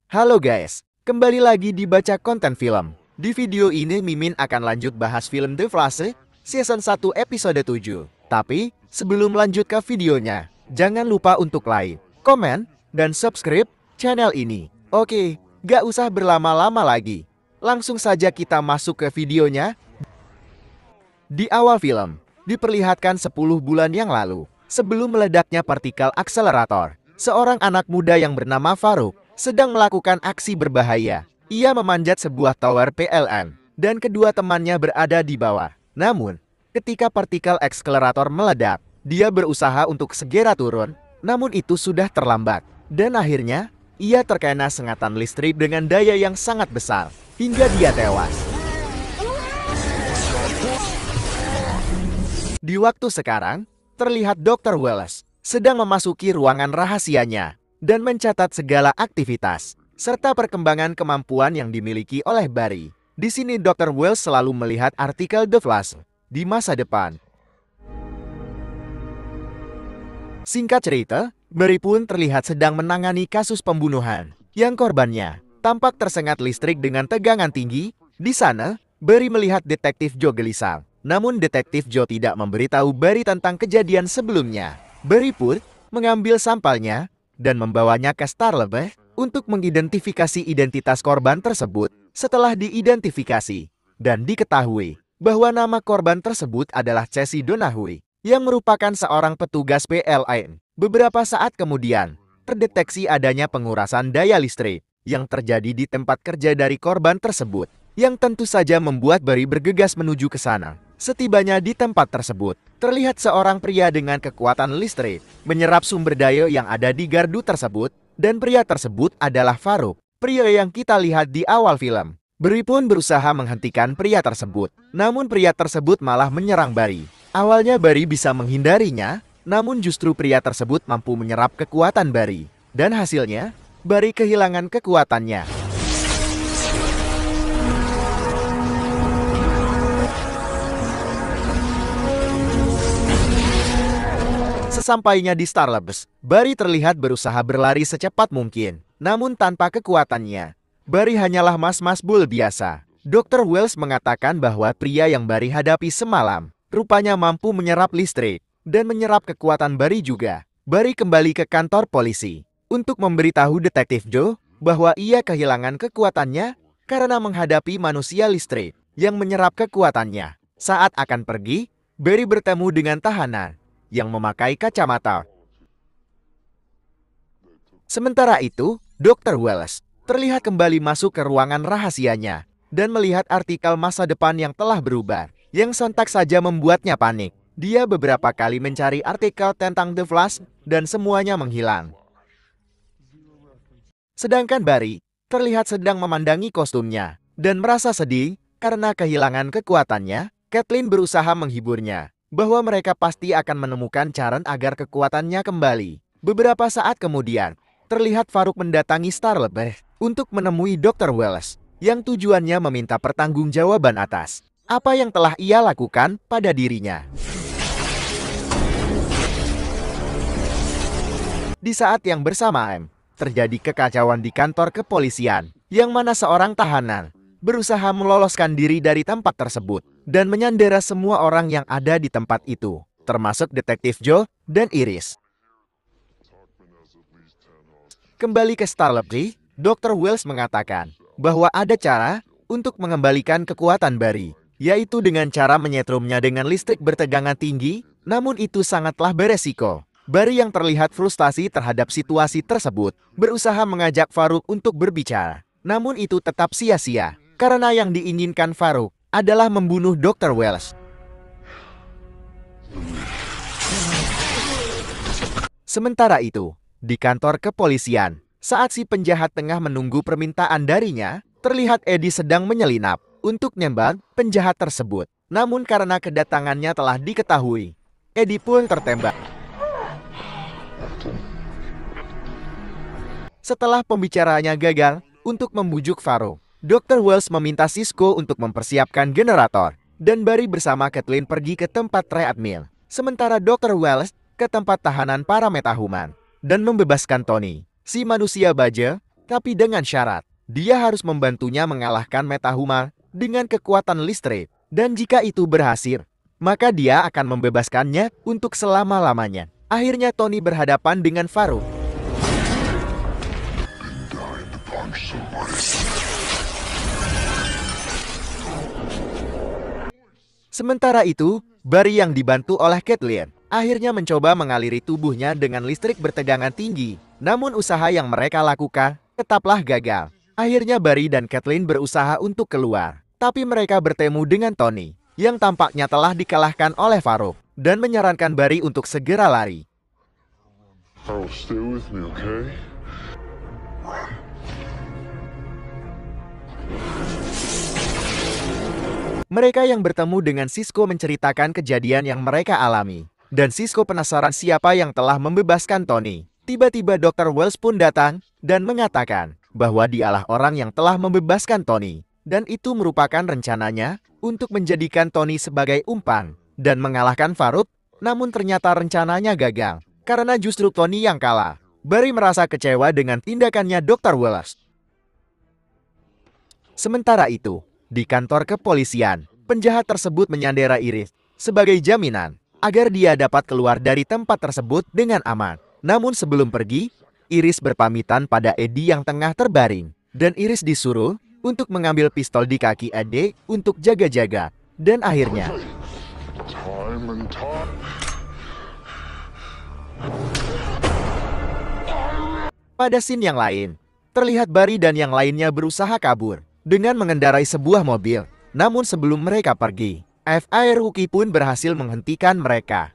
Halo guys, kembali lagi di Baca Konten Film. Di video ini Mimin akan lanjut bahas film The Flash Season 1 episode 7. Tapi, sebelum lanjut ke videonya, jangan lupa untuk like, komen, dan subscribe channel ini. Oke, gak usah berlama-lama lagi. Langsung saja kita masuk ke videonya. Di awal film, diperlihatkan 10 bulan yang lalu, sebelum meledaknya partikel akselerator, seorang anak muda yang bernama Farouk sedang melakukan aksi berbahaya. Ia memanjat sebuah tower PLN, dan kedua temannya berada di bawah. Namun, ketika partikel akselerator meledak, dia berusaha untuk segera turun, namun itu sudah terlambat. Dan akhirnya, ia terkena sengatan listrik dengan daya yang sangat besar, hingga dia tewas. Di waktu sekarang, terlihat Dr. Wallace sedang memasuki ruangan rahasianya dan mencatat segala aktivitas serta perkembangan kemampuan yang dimiliki oleh Barry. Di sini Dr. Wallace selalu melihat artikel The Flash di masa depan. Singkat cerita, Barry pun terlihat sedang menangani kasus pembunuhan yang korbannya tampak tersengat listrik dengan tegangan tinggi. Di sana, Barry melihat detektif Joe gelisah. Namun detektif Joe tidak memberitahu Barry tentang kejadian sebelumnya. Barry pun mengambil sampelnya dan membawanya ke Starlab untuk mengidentifikasi identitas korban tersebut. Setelah diidentifikasi dan diketahui bahwa nama korban tersebut adalah Casey Donahue, yang merupakan seorang petugas PLN. Beberapa saat kemudian, terdeteksi adanya pengurasan daya listrik yang terjadi di tempat kerja dari korban tersebut, yang tentu saja membuat Barry bergegas menuju ke sana. Setibanya di tempat tersebut, terlihat seorang pria dengan kekuatan listrik menyerap sumber daya yang ada di gardu tersebut, dan pria tersebut adalah Farouk, pria yang kita lihat di awal film. Barry pun berusaha menghentikan pria tersebut, namun pria tersebut malah menyerang Barry. Awalnya Barry bisa menghindarinya, namun justru pria tersebut mampu menyerap kekuatan Barry, dan hasilnya, Barry kehilangan kekuatannya. Sesampainya di Starlabs, Barry terlihat berusaha berlari secepat mungkin. Namun tanpa kekuatannya, Barry hanyalah mas-mas bul biasa. Dr. Wells mengatakan bahwa pria yang Barry hadapi semalam rupanya mampu menyerap listrik dan menyerap kekuatan Barry juga. Barry kembali ke kantor polisi untuk memberitahu detektif Joe bahwa ia kehilangan kekuatannya karena menghadapi manusia listrik yang menyerap kekuatannya. Saat akan pergi, Barry bertemu dengan tahanan yang memakai kacamata. Sementara itu, Dr. Wallace terlihat kembali masuk ke ruangan rahasianya dan melihat artikel masa depan yang telah berubah, yang sontak saja membuatnya panik. Dia beberapa kali mencari artikel tentang The Flash dan semuanya menghilang. Sedangkan Barry terlihat sedang memandangi kostumnya dan merasa sedih karena kehilangan kekuatannya. Kathleen berusaha menghiburnya bahwa mereka pasti akan menemukan cara agar kekuatannya kembali. Beberapa saat kemudian, terlihat Farouk mendatangi Starlab untuk menemui Dr. Wallace, yang tujuannya meminta pertanggungjawaban atas apa yang telah ia lakukan pada dirinya. Di saat yang bersamaan, terjadi kekacauan di kantor kepolisian, yang mana seorang tahanan berusaha meloloskan diri dari tempat tersebut dan menyandera semua orang yang ada di tempat itu, termasuk detektif Joe dan Iris. Kembali ke Starlab, Dr. Wells mengatakan bahwa ada cara untuk mengembalikan kekuatan Barry, yaitu dengan cara menyetrumnya dengan listrik bertegangan tinggi, namun itu sangatlah beresiko. Barry yang terlihat frustasi terhadap situasi tersebut berusaha mengajak Farouk untuk berbicara, namun itu tetap sia-sia karena yang diinginkan Farouk adalah membunuh Dr. Wells. Sementara itu, di kantor kepolisian, saat si penjahat tengah menunggu permintaan darinya, terlihat Eddie sedang menyelinap untuk nembak penjahat tersebut. Namun karena kedatangannya telah diketahui, Eddie pun tertembak. Setelah pembicaranya gagal untuk membujuk Farouk, Dr. Wells meminta Cisco untuk mempersiapkan generator, dan Barry bersama Kathleen pergi ke tempat treadmill. Sementara Dr. Wells ke tempat tahanan para metahuman dan membebaskan Tony, si manusia baja Tapi dengan syarat, dia harus membantunya mengalahkan Metahuma dengan kekuatan listrik. Dan jika itu berhasil, maka dia akan membebaskannya untuk selama-lamanya. Akhirnya Tony berhadapan dengan Farouk. Sementara itu, Barry yang dibantu oleh Caitlin akhirnya mencoba mengaliri tubuhnya dengan listrik bertegangan tinggi. Namun usaha yang mereka lakukan tetaplah gagal. Akhirnya Barry dan Caitlin berusaha untuk keluar. Tapi mereka bertemu dengan Tony yang tampaknya telah dikalahkan oleh Farouk dan menyarankan Barry untuk segera lari. Stay with me, okay? Mereka yang bertemu dengan Sisko menceritakan kejadian yang mereka alami. Dan Sisko penasaran siapa yang telah membebaskan Tony. Tiba-tiba Dr. Wells pun datang dan mengatakan bahwa dialah orang yang telah membebaskan Tony. Dan itu merupakan rencananya untuk menjadikan Tony sebagai umpan dan mengalahkan Farouk. Namun ternyata rencananya gagal karena justru Tony yang kalah. Barry merasa kecewa dengan tindakannya Dr. Wells. Sementara itu, di kantor kepolisian, penjahat tersebut menyandera Iris sebagai jaminan agar dia dapat keluar dari tempat tersebut dengan aman. Namun sebelum pergi, Iris berpamitan pada Eddie yang tengah terbaring. Dan Iris disuruh untuk mengambil pistol di kaki Eddie untuk jaga-jaga. Dan akhirnya, pada scene yang lain, terlihat Barry dan yang lainnya berusaha kabur dengan mengendarai sebuah mobil. Namun sebelum mereka pergi, FBI Rookie pun berhasil menghentikan mereka.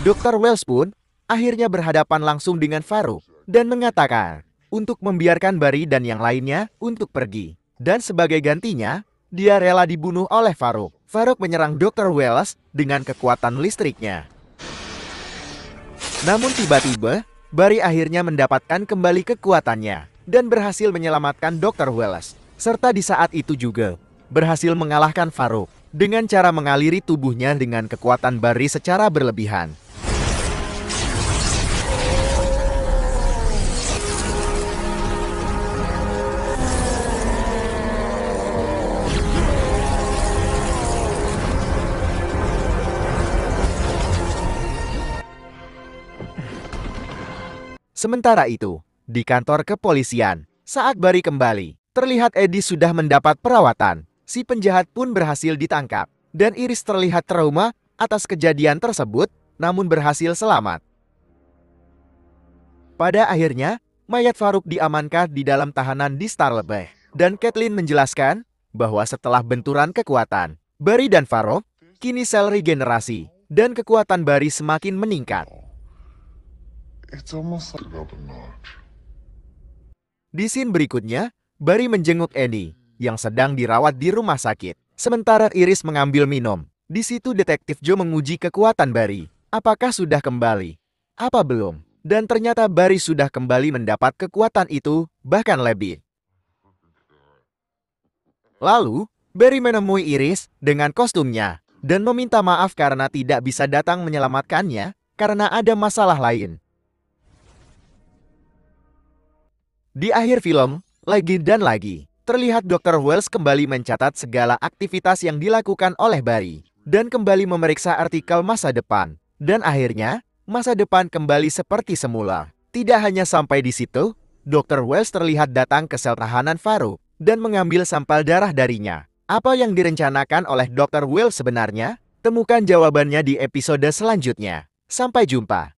Dr. Wells pun akhirnya berhadapan langsung dengan Farouk dan mengatakan untuk membiarkan Barry dan yang lainnya untuk pergi. Dan sebagai gantinya, dia rela dibunuh oleh Farouk. Farouk menyerang Dr. Wells dengan kekuatan listriknya. Namun tiba-tiba, Barry akhirnya mendapatkan kembali kekuatannya dan berhasil menyelamatkan Dr. Wells. Serta di saat itu juga, berhasil mengalahkan Farouk dengan cara mengaliri tubuhnya dengan kekuatan Barry secara berlebihan. Sementara itu, di kantor kepolisian, saat Barry kembali, terlihat Eddie sudah mendapat perawatan. Si penjahat pun berhasil ditangkap, dan Iris terlihat trauma atas kejadian tersebut, namun berhasil selamat. Pada akhirnya, mayat Farouk diamankan di dalam tahanan di Starlebeh, dan Caitlin menjelaskan bahwa setelah benturan kekuatan, Barry dan Farouk kini sel regenerasi, dan kekuatan Barry semakin meningkat. It's almost like up a notch. Di scene berikutnya, Barry menjenguk Annie yang sedang dirawat di rumah sakit. Sementara Iris mengambil minum. Di situ Detektif Joe menguji kekuatan Barry. Apakah sudah kembali? Apa belum? Dan ternyata Barry sudah kembali mendapat kekuatan itu, bahkan lebih. Lalu, Barry menemui Iris dengan kostumnya dan meminta maaf karena tidak bisa datang menyelamatkannya karena ada masalah lain. Di akhir film, lagi dan lagi, terlihat Dr. Wells kembali mencatat segala aktivitas yang dilakukan oleh Barry dan kembali memeriksa artikel masa depan. Dan akhirnya, masa depan kembali seperti semula. Tidak hanya sampai di situ, Dr. Wells terlihat datang ke sel tahanan Farouk dan mengambil sampel darah darinya. Apa yang direncanakan oleh Dr. Wells sebenarnya? Temukan jawabannya di episode selanjutnya. Sampai jumpa.